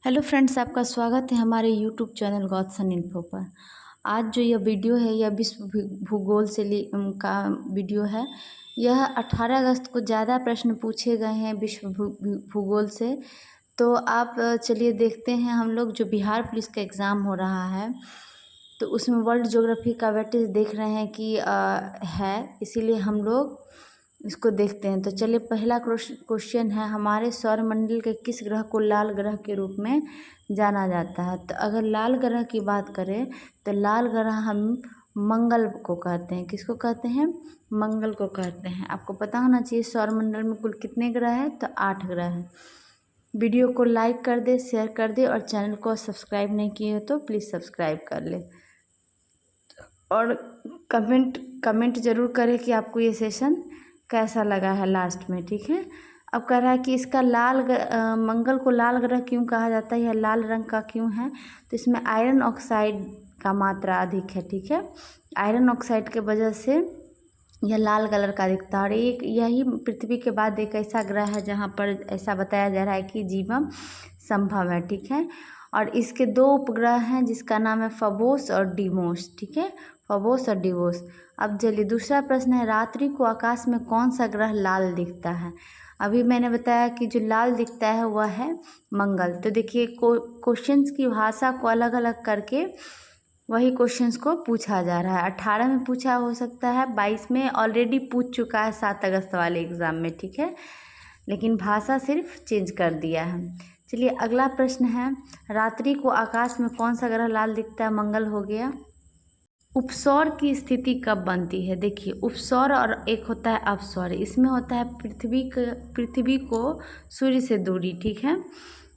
Hello friends, आपका स्वागत है हमारे यूट्यूब चैनल गॉडसन इन्फो पर। आज जो यह वीडियो है यह विश्व भूगोल से का वीडियो है। यह 18 अगस्त को ज़्यादा प्रश्न पूछे गए हैं विश्व भूगोल से। तो आप चलिए देखते हैं। हम लोग जो बिहार पुलिस का एग्ज़ाम हो रहा है तो उसमें वर्ल्ड ज्योग्राफी का वेटेज देख रहे हैं कि है, इसीलिए हम लोग इसको देखते हैं। तो चलिए, पहला क्वेश्चन है, हमारे सौरमंडल के किस ग्रह को लाल ग्रह के रूप में जाना जाता है? तो अगर लाल ग्रह की बात करें तो लाल ग्रह हम मंगल को कहते हैं। किसको कहते हैं? मंगल को कहते हैं। आपको पता होना चाहिए सौरमंडल में कुल कितने ग्रह हैं? तो 8 ग्रह हैं। वीडियो को लाइक कर दे, शेयर कर दे, और चैनल को सब्सक्राइब नहीं किए हो तो प्लीज़ सब्सक्राइब कर ले, और कमेंट ज़रूर करें कि आपको ये सेशन कैसा लगा है लास्ट में। ठीक है। अब कह रहा है कि इसका मंगल को लाल ग्रह क्यों कहा जाता है, यह लाल रंग का क्यों है? तो इसमें आयरन ऑक्साइड का मात्रा अधिक है। ठीक है। आयरन ऑक्साइड के वजह से यह लाल कलर का दिखता है। और एक यही पृथ्वी के बाद एक ऐसा ग्रह है जहाँ पर ऐसा बताया जा रहा है कि जीवन संभव है। ठीक है। और इसके 2 उपग्रह हैं जिसका नाम है फबोस और डीमोस। ठीक है, फबोस और डिवोस। अब चलिए, दूसरा प्रश्न है, रात्रि को आकाश में कौन सा ग्रह लाल दिखता है? अभी मैंने बताया कि जो लाल दिखता है वह है मंगल। तो देखिए, क्वेश्चंस की भाषा को अलग अलग करके वही क्वेश्चंस को पूछा जा रहा है। 18 में पूछा हो सकता है, 22 में ऑलरेडी पूछ चुका है 7 अगस्त वाले एग्ज़ाम में। ठीक है, लेकिन भाषा सिर्फ चेंज कर दिया है। चलिए, अगला प्रश्न है, रात्रि को आकाश में कौन सा ग्रह लाल दिखता है? मंगल हो गया। उपसौर की स्थिति कब बनती है? देखिए, उपसौर और एक होता है अपसौर। इसमें होता है पृथ्वी को सूर्य से दूरी। ठीक है,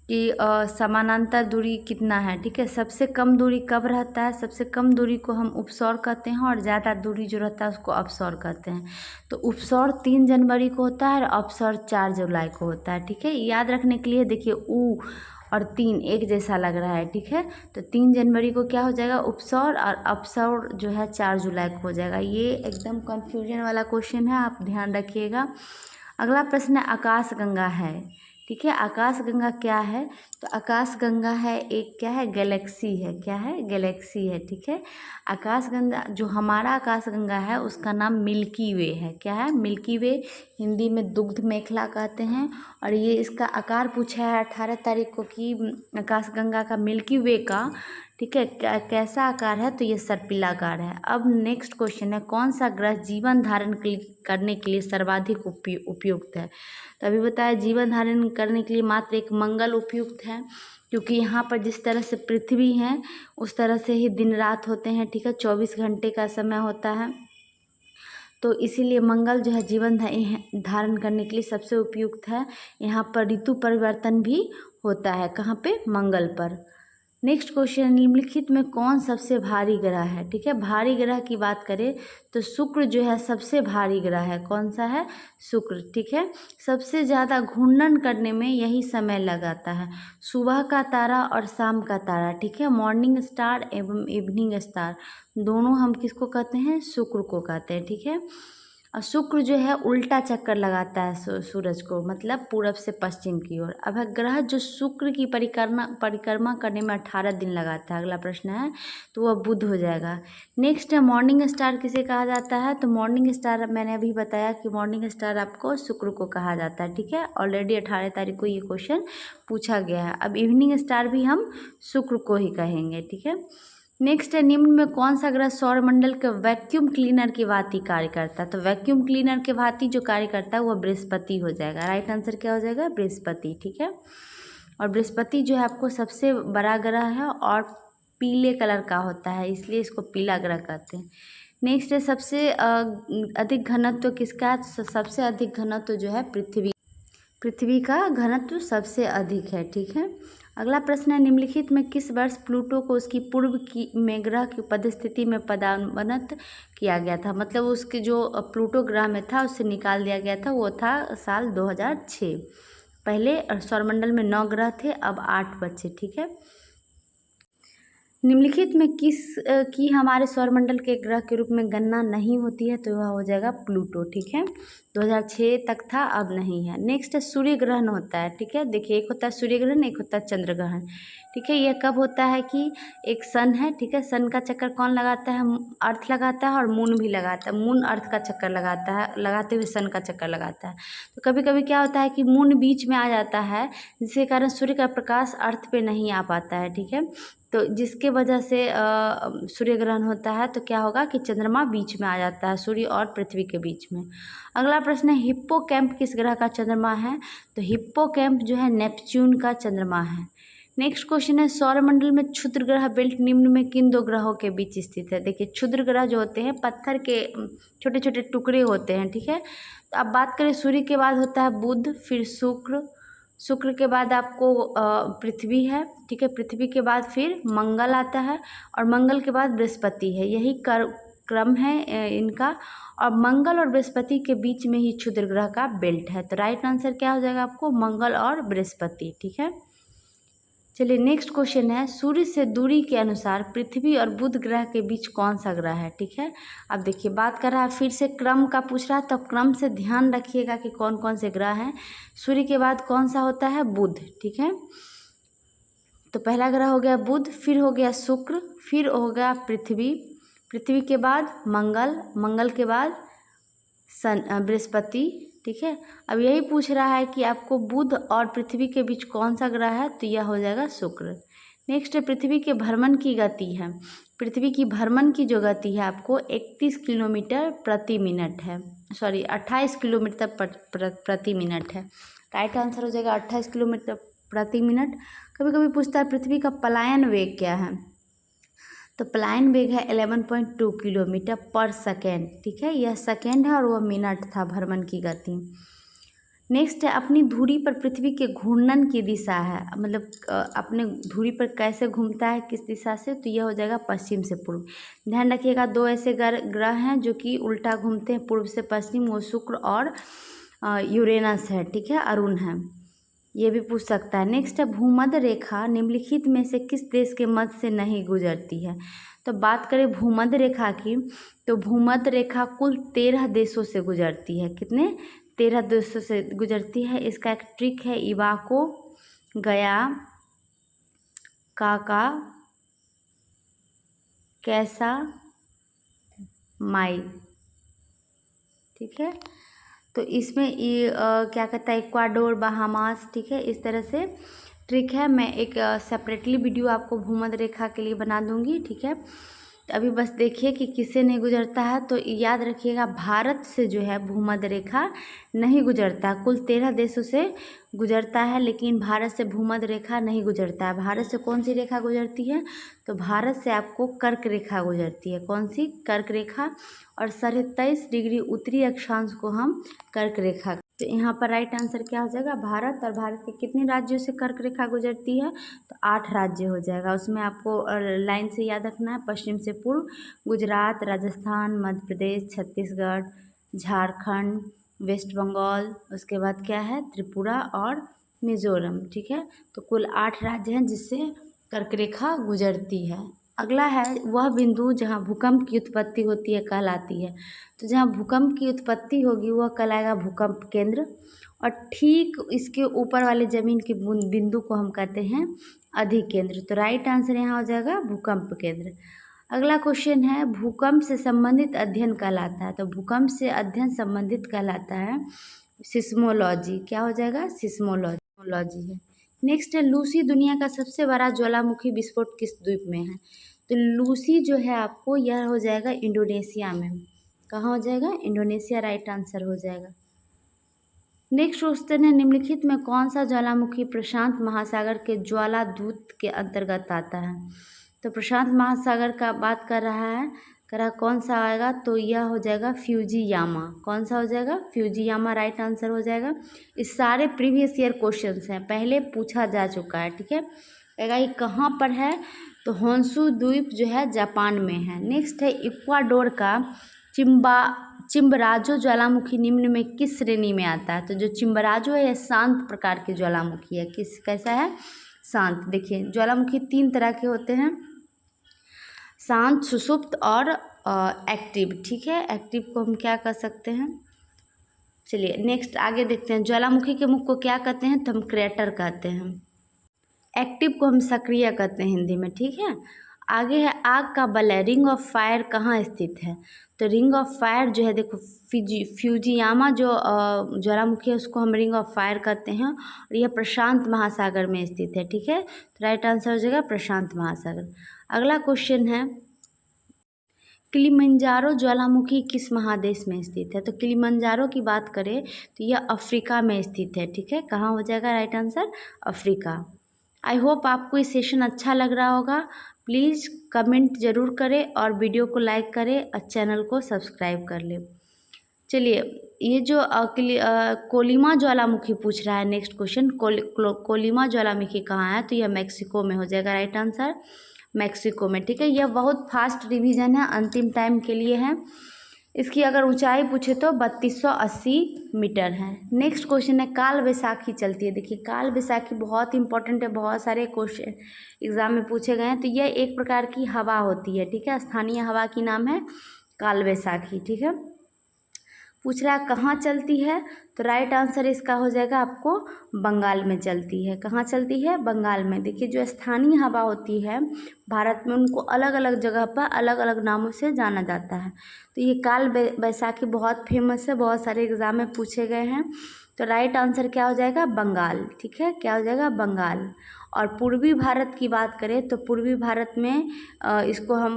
कि समानांतर दूरी कितना है। ठीक है, सबसे कम दूरी कब रहता है? सबसे कम दूरी को हम उपसौर कहते हैं, और ज़्यादा दूरी जो रहता है उसको अपसौर कहते हैं। तो उपसौर 3 जनवरी को होता है और अपसौर 4 जुलाई को होता है। ठीक है, याद रखने के लिए देखिए, और 3 एक जैसा लग रहा है। ठीक है, तो 3 जनवरी को क्या हो जाएगा? उपसौर, और अपसौर जो है 4 जुलाई को हो जाएगा। ये एकदम कन्फ्यूजन वाला क्वेश्चन है, आप ध्यान रखिएगा। अगला प्रश्न है, आकाशगंगा है। ठीक है, आकाशगंगा क्या है? तो आकाशगंगा है एक, क्या है? गैलेक्सी है। क्या है? गैलेक्सी है। ठीक है, आकाशगंगा जो हमारा आकाशगंगा है उसका नाम मिल्की वे है। क्या है? मिल्की वे, हिंदी में दुग्ध मेखला कहते हैं। और ये इसका आकार पूछा है 18 तारीख को कि आकाशगंगा का, मिल्की वे का, ठीक है, कैसा आकार है? तो ये सर्पिल आकार है। अब नेक्स्ट क्वेश्चन है, कौन सा ग्रह जीवन धारण करने के लिए सर्वाधिक उपयुक्त है? तो अभी बताया, जीवन धारण करने के लिए मात्र एक मंगल उपयुक्त है, क्योंकि यहाँ पर जिस तरह से पृथ्वी है उस तरह से ही दिन रात होते हैं। ठीक है, 24 घंटे का समय होता है, तो इसीलिए मंगल जो है जीवन धारण करने के लिए सबसे उपयुक्त है। यहाँ पर ऋतु परिवर्तन भी होता है। कहाँ पे? मंगल पर। नेक्स्ट क्वेश्चन, निम्नलिखित में कौन सबसे भारी ग्रह है? ठीक है, भारी ग्रह की बात करें तो शुक्र जो है सबसे भारी ग्रह है। कौन सा है? शुक्र। ठीक है, सबसे ज़्यादा घूर्णन करने में यही समय लगाता है, सुबह का तारा और शाम का तारा। ठीक है, मॉर्निंग स्टार एवं इवनिंग स्टार, दोनों हम किसको कहते हैं? शुक्र को कहते हैं। ठीक है, और शुक्र जो है उल्टा चक्कर लगाता है सूरज को, मतलब पूरब से पश्चिम की ओर। अब है ग्रह जो शुक्र की परिक्रमा करने में 18 दिन लगाता है। अगला प्रश्न है, तो वह बुध हो जाएगा। नेक्स्ट है, मॉर्निंग स्टार किसे कहा जाता है? तो मॉर्निंग स्टार मैंने अभी बताया कि मॉर्निंग स्टार आपको शुक्र को कहा जाता है। ठीक है, ऑलरेडी 18 तारीख को ये क्वेश्चन पूछा गया है। अब इवनिंग स्टार भी हम शुक्र को ही कहेंगे। ठीक है, नेक्स्ट है, निम्न में कौन सा ग्रह सौरमंडल के वैक्यूम क्लीनर की भांति कार्य करता है? तो वैक्यूम क्लीनर के भांति जो कार्य करता है वह बृहस्पति हो जाएगा। राइट आंसर क्या हो जाएगा? बृहस्पति। ठीक है, और बृहस्पति जो है आपको सबसे बड़ा ग्रह है और पीले कलर का होता है, इसलिए इसको पीला ग्रह कहते हैं। नेक्स्ट है, सबसे अधिक घनत्व किसका है? सबसे अधिक घनत्व जो है पृथ्वी का घनत्व सबसे अधिक है। ठीक है, अगला प्रश्न है, निम्नलिखित में किस वर्ष प्लूटो को उसकी पूर्व की में ग्रह की पदस्थिति में पदावनत किया गया था? मतलब उसके जो प्लूटो ग्रह में था उससे निकाल दिया गया था, वो था साल 2006। पहले सौरमंडल में 9 ग्रह थे, अब 8 बचे। ठीक है, निम्नलिखित में किस की हमारे सौरमंडल के ग्रह के रूप में गणना नहीं होती है? तो वह हो जाएगा प्लूटो। ठीक है, 2006 तक था, अब नहीं है। नेक्स्ट है सूर्य ग्रहण होता है, ठीक है। देखिए एक होता है सूर्य ग्रहण, एक होता है चंद्र ग्रहण, ठीक है। यह कब होता है कि एक सन है, ठीक है, सन का चक्कर कौन लगाता है? अर्थ लगाता है, और मून भी लगाता है। मून अर्थ का चक्कर लगाता है, लगाते हुए सन का चक्कर लगाता है। तो कभी कभी क्या होता है कि मून बीच में आ जाता है, जिसके कारण सूर्य का प्रकाश अर्थ पे नहीं आ पाता है, ठीक है। तो जिसके वजह से सूर्य ग्रहण होता है, तो क्या होगा कि चंद्रमा बीच में आ जाता है, सूर्य और पृथ्वी के बीच में। अगला प्रश्न है हिप्पोकैम्प किस ग्रह का चंद्रमा है? तो हिप्पोकैम्प जो है नेपच्यून का चंद्रमा है। नेक्स्ट क्वेश्चन है सौरमंडल में क्षुद्र ग्रह बेल्ट निम्न में किन दो ग्रहों के बीच स्थित है? देखिए क्षुद्र ग्रह जो होते हैं पत्थर के छोटे छोटे टुकड़े होते हैं, ठीक है। तो अब बात करें, सूर्य के बाद होता है बुध, फिर शुक्र, शुक्र के बाद आपको पृथ्वी है, ठीक है। पृथ्वी के बाद फिर मंगल आता है, और मंगल के बाद बृहस्पति है। यही क्रम है इनका, और मंगल और बृहस्पति के बीच में ही क्षुद्र ग्रह का बेल्ट है। तो राइट आंसर क्या हो जाएगा आपको? मंगल और बृहस्पति, ठीक है। चलिए नेक्स्ट क्वेश्चन है सूर्य से दूरी के अनुसार पृथ्वी और बुध ग्रह के बीच कौन सा ग्रह है, ठीक है। अब देखिए बात कर रहा है, फिर से क्रम का पूछ रहा है, तो क्रम से ध्यान रखिएगा कि कौन कौन से ग्रह हैं। सूर्य के बाद कौन सा होता है? बुध, ठीक है। तो पहला ग्रह हो गया बुध, फिर हो गया शुक्र, फिर हो गया पृथ्वी, पृथ्वी के बाद मंगल, मंगल के बाद बृहस्पति, ठीक है। अब यही पूछ रहा है कि आपको बुध और पृथ्वी के बीच कौन सा ग्रह है, तो यह हो जाएगा शुक्र। नेक्स्ट है पृथ्वी के भ्रमण की गति है। पृथ्वी की भ्रमण की जो गति है आपको 31 किलोमीटर प्रति मिनट है, सॉरी 28 किलोमीटर प्रति मिनट है। राइट आंसर हो जाएगा 28 किलोमीटर प्रति मिनट। कभी कभी पूछता है पृथ्वी का पलायन वेग क्या है, तो पलायन वेग है 11.2 किलोमीटर पर सेकेंड, ठीक है। यह सेकेंड है और वह मिनट था भ्रमण की गति। नेक्स्ट है अपनी धुरी पर पृथ्वी के घूर्णन की दिशा है, मतलब अपने धुरी पर कैसे घूमता है, किस दिशा से, तो यह हो जाएगा पश्चिम से पूर्व। ध्यान रखिएगा दो ऐसे ग्रह हैं जो कि उल्टा घूमते हैं पूर्व से पश्चिम, वो शुक्र और यूरेनस है, ठीक है, अरुण है। ये भी पूछ सकता है। नेक्स्ट है भूमध्य रेखा निम्नलिखित में से किस देश के मध्य से नहीं गुजरती है? तो बात करें भूमध्य रेखा की, तो भूमध्य रेखा कुल 13 देशों से गुजरती है। कितने? 13 देशों से गुजरती है। इसका एक ट्रिक है, इवाको, गया, काका, कैसा, माई, ठीक है। तो इसमें ये क्या कहता है, इक्वाडोर, बहामास, ठीक है, इस तरह से ट्रिक है। मैं एक सेपरेटली वीडियो आपको भूमध्य रेखा के लिए बना दूंगी, ठीक है। तो अभी बस देखिए कि किससे नहीं गुजरता है, तो याद रखिएगा भारत से जो है भूमध्य रेखा नहीं गुजरता। कुल 13 देशों से गुजरता है, लेकिन भारत से भूमध्य रेखा नहीं गुजरता है। भारत से कौन सी रेखा गुजरती है? तो भारत से आपको कर्क रेखा गुजरती है। कौन सी? कर्क रेखा। और 23.5 डिग्री उत्तरी अक्षांश को हम कर्क रेखा। तो यहाँ पर राइट आंसर क्या हो जाएगा? भारत। और भारत के कितने राज्यों से कर्क रेखा गुजरती है? तो 8 राज्य हो जाएगा। उसमें आपको लाइन से याद रखना है, पश्चिम से पूर्व गुजरात, राजस्थान, मध्य प्रदेश, छत्तीसगढ़, झारखंड, वेस्ट बंगाल, उसके बाद क्या है त्रिपुरा और मिजोरम, ठीक है। तो कुल 8 राज्य हैं जिससे कर्क रेखा गुजरती है। अगला है वह बिंदु जहाँ भूकंप की उत्पत्ति होती है कहलाती है। तो जहाँ भूकंप की उत्पत्ति होगी वह कहलाएगा भूकंप केंद्र, और ठीक इसके ऊपर वाले जमीन के बिंदु को हम कहते हैं अधिकेंद्र। तो राइट आंसर यहाँ हो जाएगा भूकंप केंद्र। अगला क्वेश्चन है भूकंप से संबंधित अध्ययन कहलाता है। तो भूकंप से अध्ययन संबंधित कहलाता है सिस्मोलॉजी। क्या हो जाएगा? सिस्मोलॉजी है। नेक्स्ट है लूसी दुनिया का सबसे बड़ा ज्वालामुखी विस्फोट किस द्वीप में है? तो लूसी जो है आपको यह हो जाएगा इंडोनेशिया में। कहाँ हो जाएगा? इंडोनेशिया राइट आंसर हो जाएगा। नेक्स्ट क्वेश्चन है निम्नलिखित में कौन सा ज्वालामुखी प्रशांत महासागर के ज्वाला दूत के अंतर्गत आता है? तो प्रशांत महासागर का बात कर रहा कौन सा आएगा? तो यह हो जाएगा फ्यूजियामा। कौन सा हो जाएगा? फ्यूजियामा राइट आंसर हो जाएगा। इस सारे प्रीवियस ईयर क्वेश्चंस हैं, पहले पूछा जा चुका है, ठीक है। कहेगा ये कहाँ पर है? तो होन्शु द्वीप जो है जापान में है। नेक्स्ट है इक्वाडोर का चिम्बराजो ज्वालामुखी निम्न में किस श्रेणी में आता है? तो जो चिम्बराजो है यह शांत प्रकार की ज्वालामुखी है। कैसा है? शांत। देखिए ज्वालामुखी 3 तरह के होते हैं, शांत, सुषुप्त और एक्टिव, ठीक है। एक्टिव को हम क्या कर सकते हैं? चलिए नेक्स्ट आगे देखते हैं। ज्वालामुखी के मुख को क्या कहते हैं? तो हम क्रेटर कहते हैं। एक्टिव को हम सक्रिय कहते हैं हिंदी में, ठीक है। आगे है आग का बलय, रिंग ऑफ फायर कहाँ स्थित है? तो रिंग ऑफ फायर जो है देखो, फ्यूजियामा जो ज्वालामुखी है उसको हम रिंग ऑफ फायर कहते हैं और यह प्रशांत महासागर में स्थित है, ठीक है। तो राइट आंसर हो जाएगा प्रशांत महासागर। अगला क्वेश्चन है किलिमंजारो ज्वालामुखी किस महादेश में स्थित है? तो किलिमंजारो की बात करें तो यह अफ्रीका में स्थित है, ठीक है। कहाँ हो जाएगा right answer? Africa. I hope आपको ये सेशन अच्छा लग रहा होगा। प्लीज़ कमेंट ज़रूर करें और वीडियो को लाइक करें और चैनल को सब्सक्राइब कर लें। चलिए ये जो कोलिमा ज्वालामुखी पूछ रहा है नेक्स्ट क्वेश्चन, कोलिमा ज्वालामुखी कहाँ है? तो यह मैक्सिको में हो जाएगा राइट आंसर, मैक्सिको में, ठीक है। यह बहुत फास्ट रिवीजन है, अंतिम टाइम के लिए है। इसकी अगर ऊंचाई पूछे तो 3280 मीटर है। नेक्स्ट क्वेश्चन है काल बैसाखी चलती है। देखिए काल बैसाखी बहुत इंपॉर्टेंट है, बहुत सारे क्वेश्चन एग्जाम में पूछे गए हैं। तो यह एक प्रकार की हवा होती है, ठीक है। स्थानीय हवा की नाम है काल बैसाखी, ठीक है। पूछ रहा है कहाँ चलती है? तो राइट आंसर इसका हो जाएगा आपको बंगाल में चलती है। कहाँ चलती है? बंगाल में। देखिए जो स्थानीय हवा होती है भारत में उनको अलग अलग जगह पर अलग अलग नामों से जाना जाता है। तो ये काल बैसाखी बहुत फेमस है, बहुत सारे एग्जाम में पूछे गए हैं। तो राइट आंसर क्या हो जाएगा? बंगाल, ठीक है। क्या हो जाएगा? बंगाल। और पूर्वी भारत की बात करें तो पूर्वी भारत में इसको हम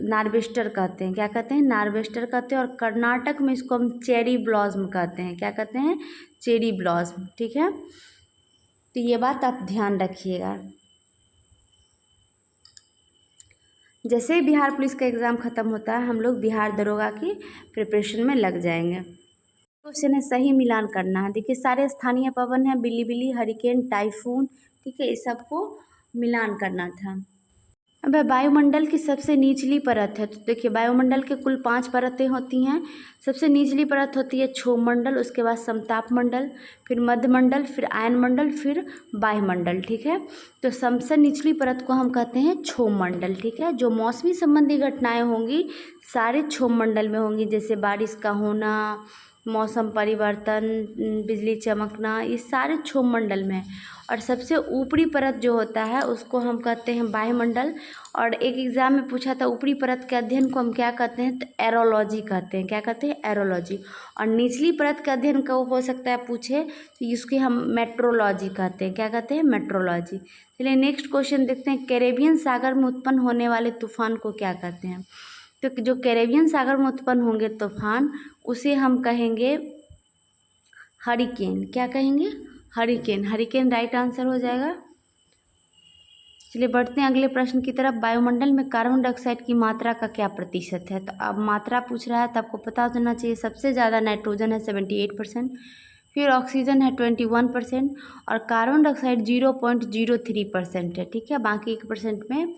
नार्वेस्टर कहते हैं। क्या कहते हैं? नार्वेस्टर कहते हैं। और कर्नाटक में इसको हम चेरी ब्लॉसम कहते हैं। क्या कहते हैं? चेरी ब्लॉसम, ठीक है। तो ये बात आप ध्यान रखिएगा। जैसे ही बिहार पुलिस का एग्ज़ाम ख़त्म होता है हम लोग बिहार दरोगा की प्रिपरेशन में लग जाएंगे। क्वेश्चन है सही मिलान करना है। देखिए सारे स्थानीय पवन है, बिल्ली, हरिकेन, टाइफून, ठीक है। इस सबको मिलान करना था। अब वायुमंडल की सबसे निचली परत है। तो देखिए वायुमंडल के कुल 5 परतें होती हैं। सबसे निचली परत होती है क्षोभ मंडल, उसके बाद समताप मंडल, फिर मध्यमंडल, फिर आयन मंडल, फिर वायुमंडल, ठीक है। तो सबसे निचली परत को हम कहते हैं क्षोभ मंडल, ठीक है। जो मौसमी संबंधी घटनाएं होंगी सारे क्षोभ मंडल में होंगी, जैसे बारिश का होना, मौसम परिवर्तन, बिजली चमकना, ये सारे क्षोभ मंडल में। और सबसे ऊपरी परत जो होता है उसको हम कहते हैं वायुमंडल। और एक एग्ज़ाम में पूछा था ऊपरी परत के अध्ययन को हम क्या कहते हैं? तो एरोलॉजी कहते हैं। क्या कहते हैं? एरोलॉजी। और निचली परत के अध्ययन का हो सकता है पूछे तो इसकी हम मेट्रोलॉजी कहते हैं। क्या कहते हैं? मेट्रोलॉजी। चलिए नेक्स्ट क्वेश्चन देखते हैं। कैरेबियन सागर में उत्पन्न होने वाले तूफान को क्या कहते हैं? तो जो कैरेबियन सागर में उत्पन्न होंगे तूफान उसे हम कहेंगे हरिकेन। क्या कहेंगे? हरिकेन। हरिकेन राइट आंसर हो जाएगा। चलिए बढ़ते हैं अगले प्रश्न की तरफ। वायुमंडल में कार्बन डाइऑक्साइड की मात्रा का क्या प्रतिशत है? तो अब मात्रा पूछ रहा है तो आपको पता होना चाहिए। सबसे ज़्यादा नाइट्रोजन है 78%, फिर ऑक्सीजन है 21% और कार्बन डाइऑक्साइड 0.03% है, ठीक है। बाकी 1% में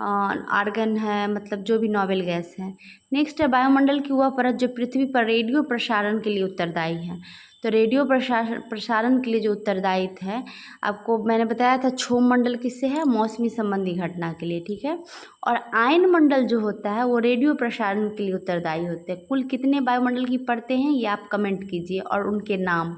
आर्गन है, मतलब जो भी नोबेल गैस है। नेक्स्ट है वायुमंडल की वह परत जो पृथ्वी पर रेडियो प्रसारण के लिए उत्तरदायी है। तो रेडियो प्रसारण के लिए जो उत्तरदायी है आपको मैंने बताया था क्षोभ मंडल किससे है? मौसमी संबंधी घटना के लिए, ठीक है। और आयन मंडल जो होता है वो रेडियो प्रसारण के लिए उत्तरदायी होते हैं। कुल कितने वायुमंडल की परतें हैं ये आप कमेंट कीजिए और उनके नाम।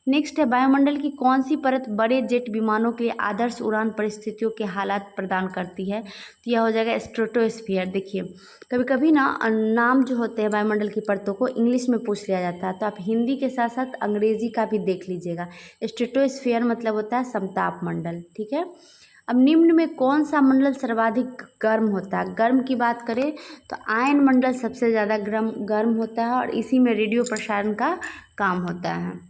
नेक्स्ट है वायुमंडल की कौन सी परत बड़े जेट विमानों के लिए आदर्श उड़ान परिस्थितियों के हालात प्रदान करती है? तो यह हो जाएगा स्ट्रेटोस्फीयर। देखिए कभी कभी ना नाम जो होते हैं वायुमंडल की परतों को इंग्लिश में पूछ लिया जाता है, तो आप हिंदी के साथ साथ अंग्रेजी का भी देख लीजिएगा। स्ट्रेटोस्फीयर मतलब होता है समताप मंडल, ठीक है। अब निम्न में कौन सा मंडल सर्वाधिक गर्म होता है? गर्म की बात करें तो आयन मंडल सबसे ज़्यादा गर्म होता है और इसी में रेडियो प्रसारण का काम होता है।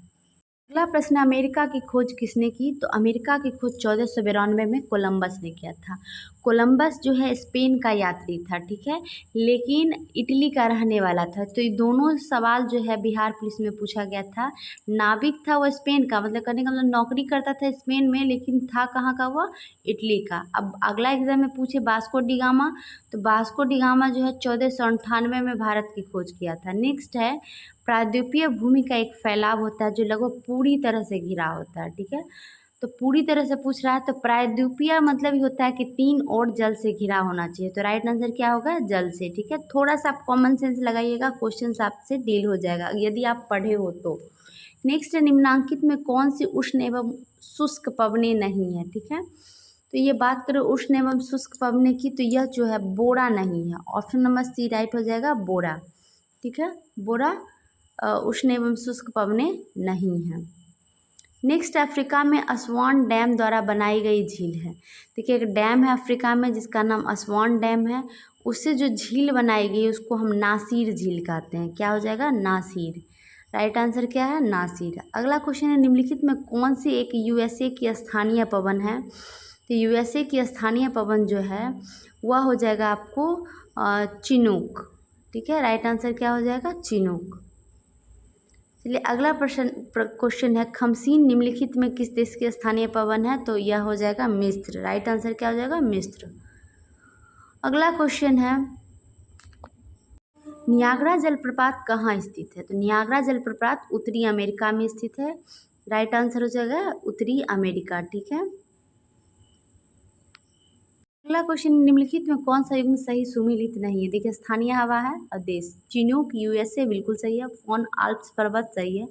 अगला प्रश्न, अमेरिका की खोज किसने की? तो अमेरिका की खोज 1492 में कोलंबस ने किया था। कोलंबस जो है स्पेन का यात्री था, ठीक है, लेकिन इटली का रहने वाला था। तो ये दोनों सवाल जो है बिहार पुलिस में पूछा गया था। नाविक था वो स्पेन का, मतलब करने का मतलब नौकरी करता था स्पेन में, लेकिन था कहाँ का वो? इटली का। अब अगला एग्जाम में पूछे वास्को डी गामा, तो वास्को डी गामा जो है 1498 में भारत की खोज किया था। नेक्स्ट है प्रायद्वीपीय भूमि का एक फैलाव होता है जो लगभग पूरी तरह से घिरा होता है, ठीक है। तो पूरी तरह से पूछ रहा है तो प्रायद्वीपीय मतलब ही होता है कि 3 ओर जल से घिरा होना चाहिए। तो राइट आंसर क्या होगा? जल से। ठीक है, थोड़ा सा आप कॉमन सेंस लगाइएगा, क्वेश्चन आपसे डील हो जाएगा यदि आप पढ़े हो तो। नेक्स्ट है, निम्नांकित में कौन सी उष्ण एवं शुष्क पवनें नहीं है? ठीक है, तो ये बात करें उष्ण एवं शुष्क पवनें की, तो यह जो है बोरा नहीं है। ऑप्शन नंबर सी राइट हो जाएगा, बोरा। ठीक है, बोरा उष्ण एवं शुष्क पवनें नहीं है। नेक्स्ट, अफ्रीका में अस्वान डैम द्वारा बनाई गई झील है। देखिए, एक डैम है अफ्रीका में जिसका नाम अस्वान डैम है, उससे जो झील बनाई गई उसको हम नासिर झील कहते हैं। क्या हो जाएगा? नासिर। राइट आंसर क्या है? नासिर। अगला क्वेश्चन है, निम्नलिखित में कौन सी एक यूएसए की स्थानीय पवन है? तो यूएसए की स्थानीय पवन जो है वह हो जाएगा आपको चिनूक। ठीक है, राइट आंसर क्या हो जाएगा? चिनूक। चलिए अगला क्वेश्चन है, खमसीन निम्नलिखित में किस देश के स्थानीय पवन है? तो यह हो जाएगा मिस्र। राइट आंसर क्या हो जाएगा? मिस्र। अगला क्वेश्चन है, नियाग्रा जलप्रपात कहाँ स्थित है? तो नियाग्रा जलप्रपात उत्तरी अमेरिका में स्थित है। राइट आंसर हो जाएगा उत्तरी अमेरिका। ठीक है, अगला क्वेश्चन, निम्नलिखित में कौन सा युग्म सही सुमेलित नहीं है? देखिए, स्थानीय हवा है और देश। चिनूक यूएसए बिल्कुल सही है। फोन आल्प्स पर्वत सही है।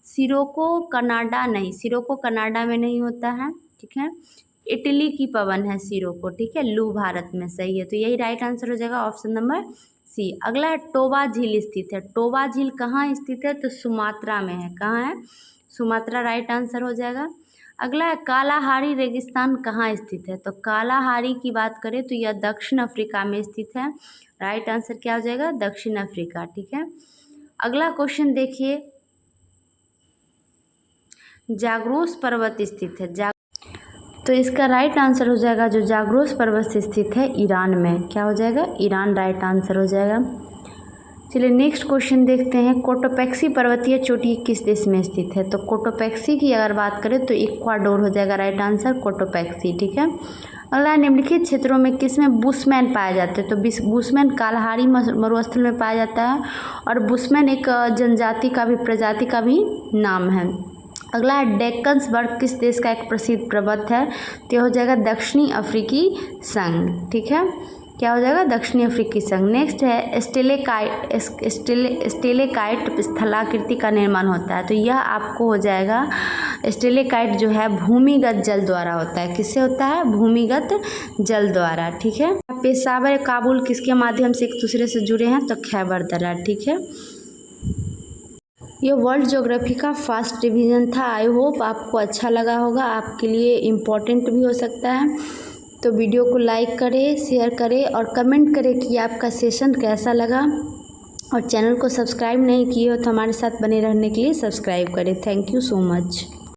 सिरोको कनाडा नहीं, सिरोको कनाडा में नहीं होता है। ठीक है, इटली की पवन है सिरोको। ठीक है, लू भारत में सही है। तो यही राइट आंसर हो जाएगा, ऑप्शन नंबर सी। अगला है, टोबा झील स्थित है। टोबा झील कहाँ स्थित है? तो सुमात्रा में है। कहाँ है? सुमात्रा। राइट आंसर हो जाएगा। अगला है, कालाहारी रेगिस्तान कहाँ स्थित है? तो कालाहारी की बात करें तो यह दक्षिण अफ्रीका में स्थित है। राइट आंसर क्या हो जाएगा? दक्षिण अफ्रीका। ठीक है, अगला क्वेश्चन देखिए, जाग्रोस पर्वत स्थित है। तो इसका राइट आंसर हो जाएगा, जो जाग्रोस पर्वत स्थित है ईरान में। क्या हो जाएगा? ईरान। राइट आंसर हो जाएगा। चलिए नेक्स्ट क्वेश्चन देखते हैं, कोटोपैक्सी पर्वतीय चोटी किस देश में स्थित है? तो कोटोपैक्सी की अगर बात करें तो इक्वाडोर हो जाएगा। Right answer Cotopaxi. ठीक है, अगला, निम्नलिखित क्षेत्रों में किसमें बुशमैन पाए जाते हैं? तो बुशमैन कालाहारी मरुस्थल में पाया जाता है, और बुशमैन एक जनजाति का भी, प्रजाति का भी नाम है। अगला है, डेक्कन्स बर्ड किस देश का एक प्रसिद्ध पर्वत है? तो हो जाएगा दक्षिणी अफ्रीकी संघ। ठीक है, क्या हो जाएगा? दक्षिणी अफ्रीकी संघ। नेक्स्ट है, स्टेलेकाइट स्थलाकृति का निर्माण होता है। तो यह आपको हो जाएगा, स्टेलेकाइट जो है भूमिगत जल द्वारा होता है। किससे होता है? भूमिगत जल द्वारा। ठीक है, पेशावर काबुल किसके माध्यम से एक दूसरे से जुड़े हैं? तो खैबर दर्रा। ठीक है, ये वर्ल्ड ज्योग्राफी का फर्स्ट रिवीजन था। आई होप आपको अच्छा लगा होगा, आपके लिए इम्पोर्टेंट भी हो सकता है। तो वीडियो को लाइक करें, शेयर करें और कमेंट करें कि आपका सेशन कैसा लगा। और चैनल को सब्सक्राइब नहीं किए हो तो हमारे साथ बने रहने के लिए सब्सक्राइब करें। Thank you so much.